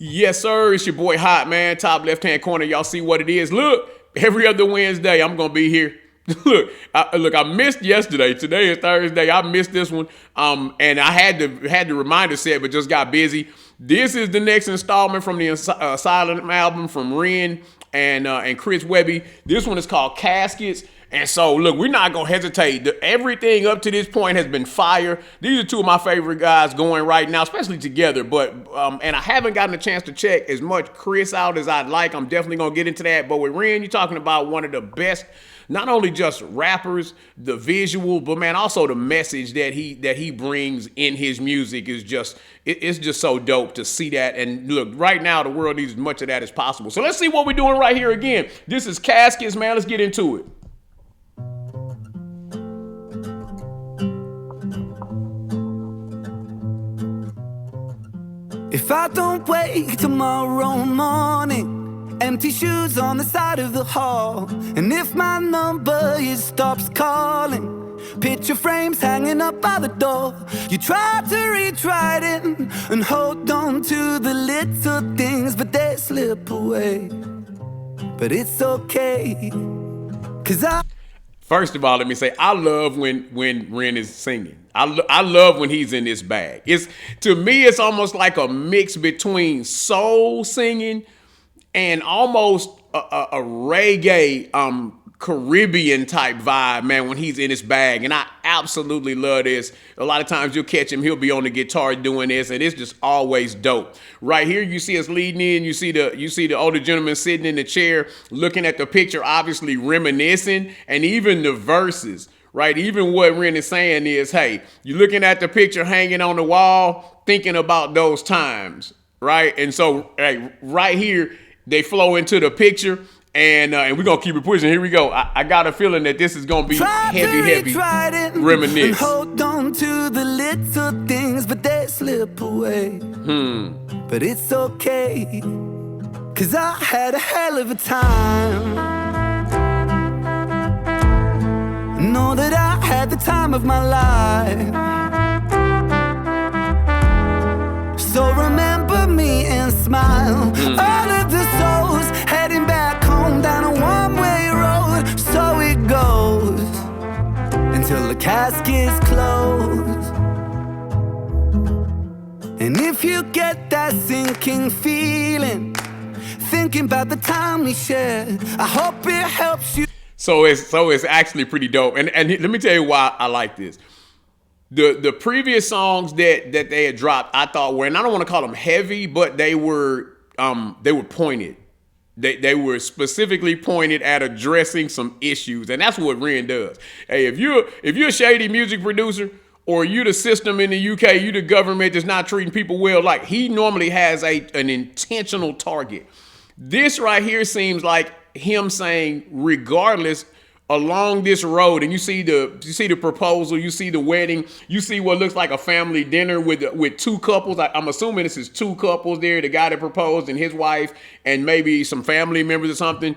Yes, sir. It's your boy Hot, man. Top left-hand corner. Y'all see what it is. Look, every other Wednesday, I'm going to be here. Look, I missed yesterday. Today is Thursday. I missed this one. And I had the reminder set, but just got busy. This is the next installment from the Asylum album from Ren and Chris Webby. This one is called Caskets. And so, look, we're not going to hesitate. Everything up to this point has been fire. These are two of my favorite guys going right now, especially together. But and I haven't gotten a chance to check as much Chris out as I'd like. I'm definitely going to get into that. But with Ren, you're talking about one of the best, not only just rappers, the visual, but, man, also the message that he brings in his music is just, it's just so dope to see that. And, look, right now the world needs as much of that as possible. So let's see what we're doing right here again. This is Caskets, man. Let's get into it. If I don't wake tomorrow morning, empty shoes on the side of the hall, and if my number stops calling, picture frames hanging up by the door, you try to reach right in and hold on to the little things, but they slip away. But it's okay, 'cause First of all, let me say, I love when Ren is singing. I love when he's in this bag. To me, it's almost like a mix between soul singing and almost a reggae Caribbean type vibe, man, when he's in his bag. And I absolutely love this. A lot of times you'll catch him, he'll be on the guitar doing this, and it's just always dope. Right here, you see us leading in, you see the older gentleman sitting in the chair, looking at the picture, obviously reminiscing, and even the verses, right? Even what Ren is saying is, hey, you're looking at the picture hanging on the wall, thinking about those times, right? And so, hey, right here, they flow into the picture. And we're going to keep it pushing. Here we go. I got a feeling that this is going to be heavy reminisce. Hold on to the little things, but they slip away. But it's okay, 'cause I had a hell of a time. Know that I had the time of my life. So remember me and smile. All of the souls heading back home down a one-way road. So it goes until the casket's closed. And if you get that sinking feeling, thinking about the time we shared, I hope it helps you. So it's actually pretty dope. And let me tell you why I like this. The previous songs that they had dropped, I thought were, and I don't want to call them heavy, but they were pointed. They were specifically pointed at addressing some issues, and that's what Ren does. Hey, if you're a shady music producer, or you the system in the UK, you the government that's not treating people well, like, he normally has an intentional target. This right here seems like him saying, regardless, along this road, and you see the proposal, you see the wedding, you see what looks like a family dinner with two couples. I'm assuming this is two couples there, the guy that proposed and his wife, and maybe some family members or something.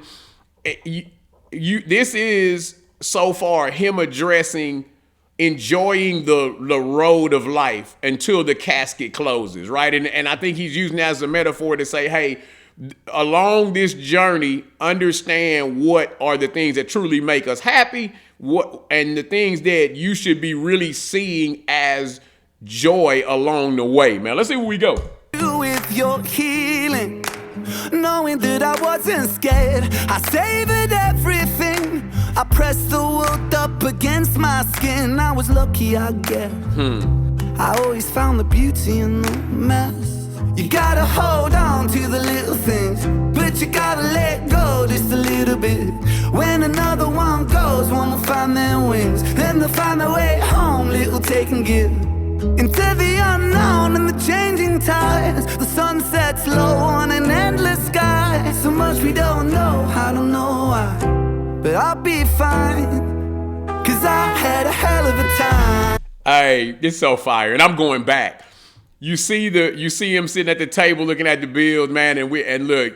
This is so far him addressing enjoying the road of life until the casket closes, right? And I think he's using that as a metaphor to say, hey, along this journey, understand what are the things that truly make us happy, and the things that you should be really seeing as joy along the way, man. Let's see where we go. With your healing, knowing that I wasn't scared, I savored everything. I pressed the world up against my skin. I was lucky, I guess. I always found the beauty in the mess. You gotta hold on to the little things, but you gotta let go just a little bit. When another one goes, one will find their wings, then they'll find their way home, little take and give. Into the unknown and the changing tides, the sun sets low on an endless sky. So much we don't know, I don't know why, but I'll be fine, 'cause I had a hell of a time. Hey, it's so fire, and I'm going back. You see him sitting at the table looking at the bills, man, and look,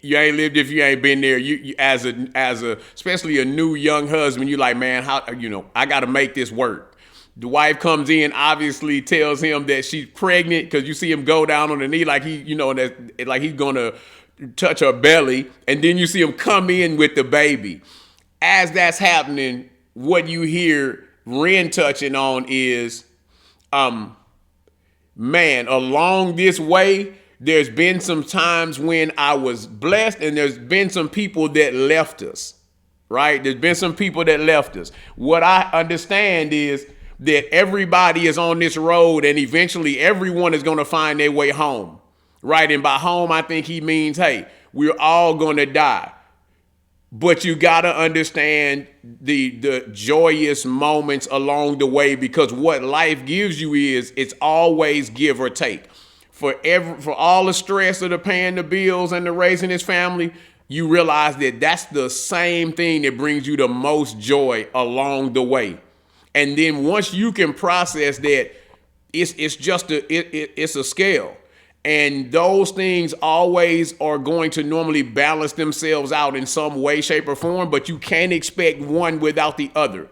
you ain't lived if you ain't been there. You as a especially a new young husband, you like, man, how I got to make this work. The wife comes in, obviously tells him that she's pregnant because you see him go down on the knee like like he's gonna touch her belly, and then you see him come in with the baby. As that's happening, what you hear Ren touching on is, man, along this way, there's been some times when I was blessed, and there's been some people that left us, right? There's been some people that left us. What I understand is that everybody is on this road, and eventually everyone is going to find their way home, right? And by home, I think he means, hey, we're all going to die. But you got to understand the joyous moments along the way, because what life gives you is it's always give or take. For all the stress of the paying the bills and the raising his family, you realize that that's the same thing that brings you the most joy along the way. And then once you can process that, it's just it's a scale. And those things always are going to normally balance themselves out in some way, shape, or form, but you can't expect one without the other.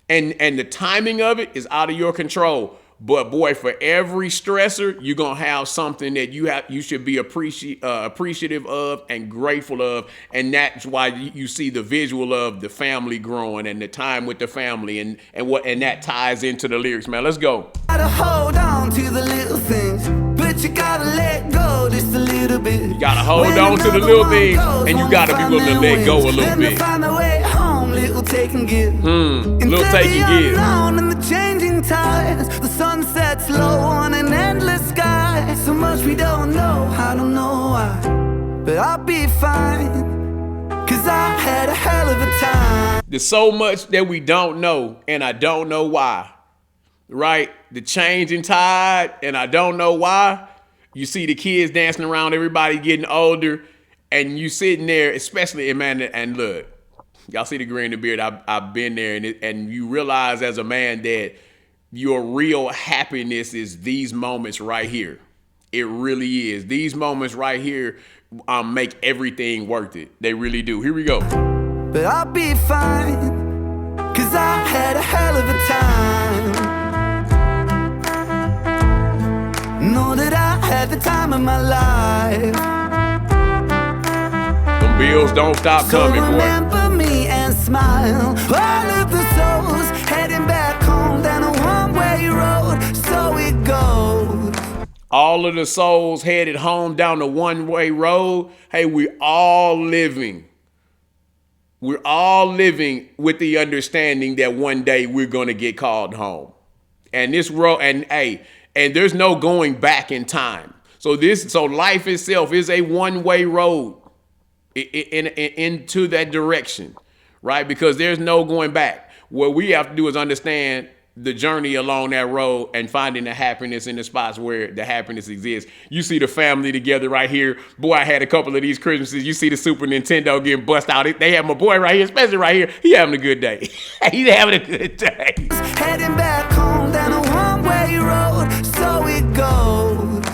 And the timing of it is out of your control. But boy, for every stressor, you're going to have something that you should be appreciative of and grateful of. And that's why you see the visual of the family growing and the time with the family and that ties into the lyrics, man. Let's go. Gotta hold on to the little things, but you gotta let go just a little bit. You gotta hold on to the little things, and you gotta be willing to let go a little bit. Find my way home, little take and give. Little take and give. And the changing tides, the sun sets low on an endless sky. So much we don't know, I don't know why, but I'll be fine, 'cause I had a hell of a time. There's so much that we don't know, and I don't know why. Right? The changing tide, and I don't know why. You see the kids dancing around, everybody getting older, and you sitting there, especially, man, and look, y'all see the grin in the beard. I've been there, and you realize as a man that your real happiness is these moments right here. It really is. These moments right here make everything worth it. They really do. Here we go. But I'll be fine, 'cause I had a hell of a time. Know that I had the time of my life. Them bills don't stop coming, boy. Remember me and smile. All of the souls heading back home down a one-way road. So it goes. All of the souls headed home down the one-way road. Hey, we're all living. We're all living with the understanding that one day we're gonna get called home. And this road, and there's no going back in time. So life itself is a one-way road into that direction, right? Because there's no going back. What we have to do is understand the journey along that road and finding the happiness in the spots where the happiness exists. You see the family together right here. Boy, I had a couple of these Christmases. You see the Super Nintendo getting bust out. They have my boy right here, especially right here. He having a good day. He's having a good day. Heading back home down a one-way road, so it goes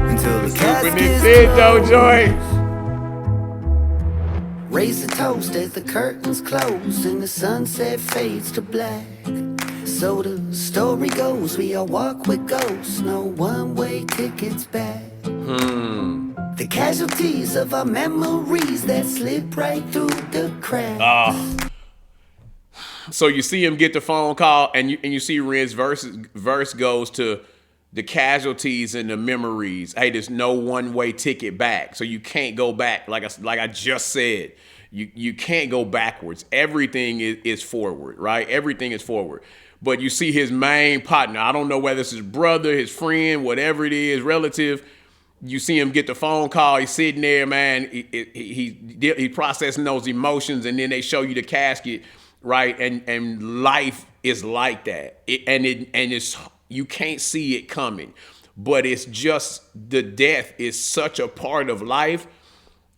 until the Super Caskets Nintendo joint. Raise a toast as the curtains close and the sunset fades to black. So the story goes, we all walk with ghosts, no one-way tickets back. The casualties of our memories that slip right through the cracks. So you see him get the phone call, and you see Ren's verse goes to the casualties and the memories. Hey, there's no one-way ticket back, so you can't go back. Like I just said, you can't go backwards. Everything is forward, right? Everything is forward. But you see his main partner. I don't know whether it's his brother, his friend, whatever it is, relative. You see him get the phone call. He's sitting there, man. He processing those emotions, and then they show you the casket. Right, and life is like that, it's you can't see it coming, but it's just the death is such a part of life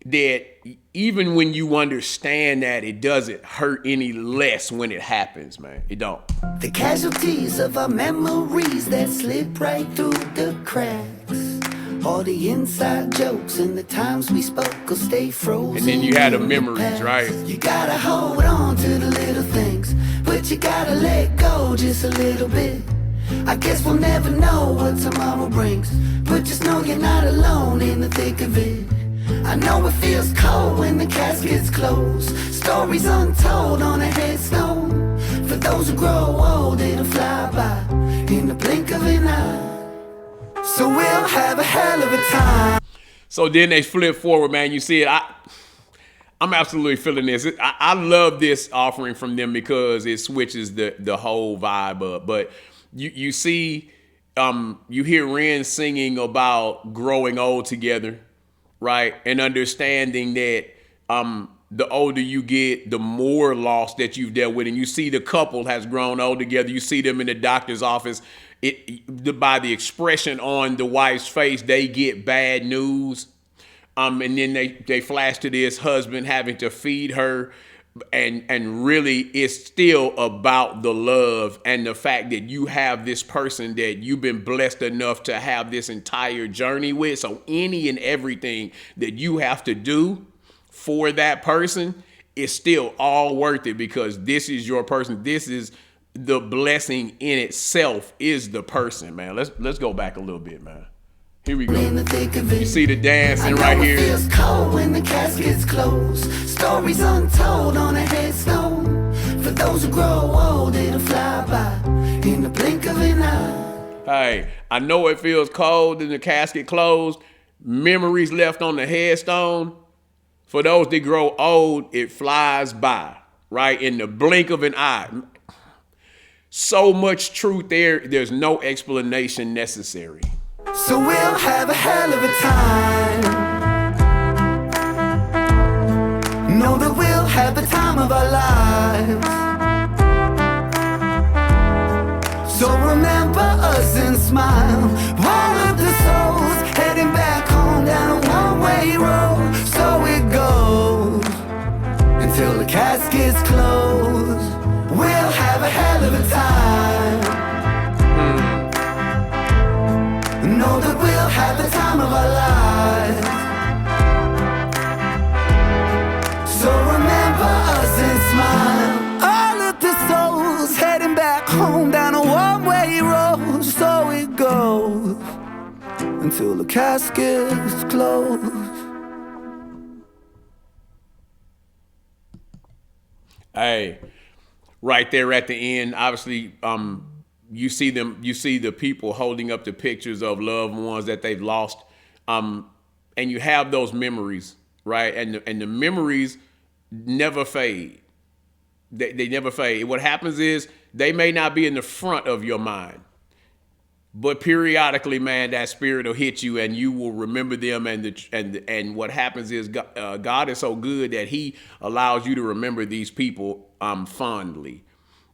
that even when you understand that, it doesn't hurt any less when it happens, man. It don't. The casualties of our memories that slip right through the cracks. All the inside jokes and the times we spoke will stay frozen. And then you had the memories, right? You gotta hold on to the little things, but you gotta let go go just a little bit. I guess we'll never know what tomorrow brings, but just know you're not alone in the thick of it. I know it feels cold when the caskets close, stories untold on a headstone. For those who grow old, it'll fly by in the blink of an eye. So we'll have a hell of a time. So then they flip forward, man. You see it. I'm absolutely feeling this. I love this offering from them because it switches the whole vibe up. But you see, you hear Ren singing about growing old together, right? And understanding that the older you get, the more loss that you've dealt with. And you see the couple has grown old together. You see them in the doctor's office. By the expression on the wife's face, they get bad news. And then they flash to this husband having to feed her. And really, it's still about the love and the fact that you have this person that you've been blessed enough to have this entire journey with. So any and everything that you have to do for that person is still all worth it, because this is your person. This is the blessing in itself, is the person, man. Let's go back a little bit, man. Here we go. You see the dancing right here. It feels cold when the caskets close, stories untold on a headstone. For those who grow old, it'll fly by in the blink of an eye. Hey, I know it feels cold in the casket closed. Memories left on the headstone. For those that grow old, it flies by, right? In the blink of an eye. So much truth there, there's no explanation necessary. So we'll have a hell of a time. Know that we'll have the time of our lives. So remember us and smile. All of the souls heading back home down a one-way road. So it goes until the caskets close. We'll have a hell of a time. Know that we'll have the time of our lives. So remember us and smile. All of the souls heading back home down a one-way road. So it goes until the caskets close. Hey, right there at the end, obviously, you see the people holding up the pictures of loved ones that they've lost. And you have those memories, right? And the memories never fade. They never fade. What happens is they may not be in the front of your mind, but periodically, man, that spirit will hit you and you will remember them. And what happens is God is so good that he allows you to remember these people fondly.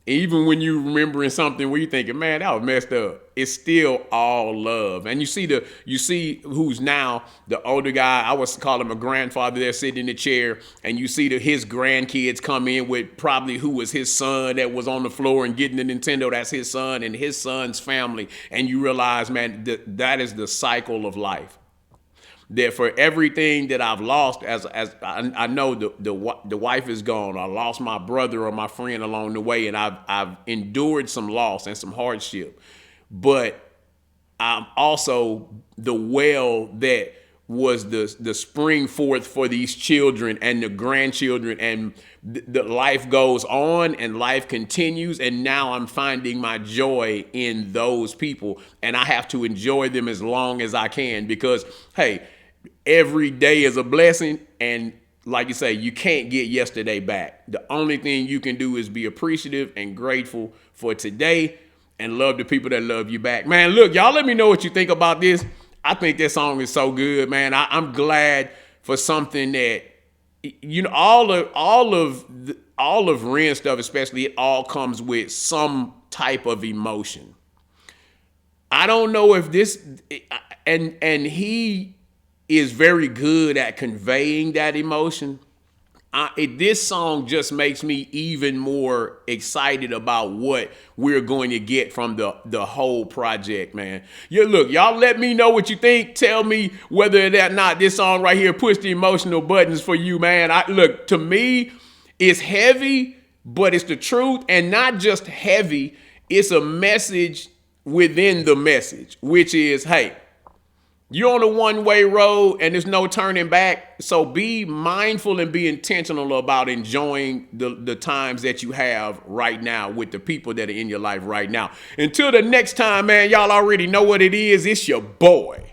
Even when you remembering something where you're thinking, man, that was messed up, it's still all love. And you see who's now the older guy. I was call him a grandfather there sitting in the chair, and you see his grandkids come in with probably who was his son that was on the floor and getting the Nintendo. That's his son and his son's family. And you realize, man, that is the cycle of life. That for everything that I've lost, as I know the wife is gone, I lost my brother or my friend along the way, and I've endured some loss and some hardship, but I'm also the well that was the spring forth for these children and the grandchildren, and the life goes on and life continues, and now I'm finding my joy in those people, and I have to enjoy them as long as I can, because hey, every day is a blessing, and like you say, you can't get yesterday back. The only thing you can do is be appreciative and grateful for today and love the people that love you back. Man, look, y'all let me know what you think about this. I think this song is so good, man. I'm glad for something that, you know, all of Ren stuff, especially, it all comes with some type of emotion. I don't know if this, and he is very good at conveying that emotion. This song just makes me even more excited about what we're going to get from the whole project, man. Yeah, look, y'all let me know what you think. Tell me whether or not this song right here push the emotional buttons for you, man. Look, to me, it's heavy, but it's the truth, and not just heavy. it's a message within the message, which is, hey, you're on a one-way road and there's no turning back. So be mindful and be intentional about enjoying the times that you have right now with the people that are in your life right now. Until the next time, man, y'all already know what it is. It's your boy,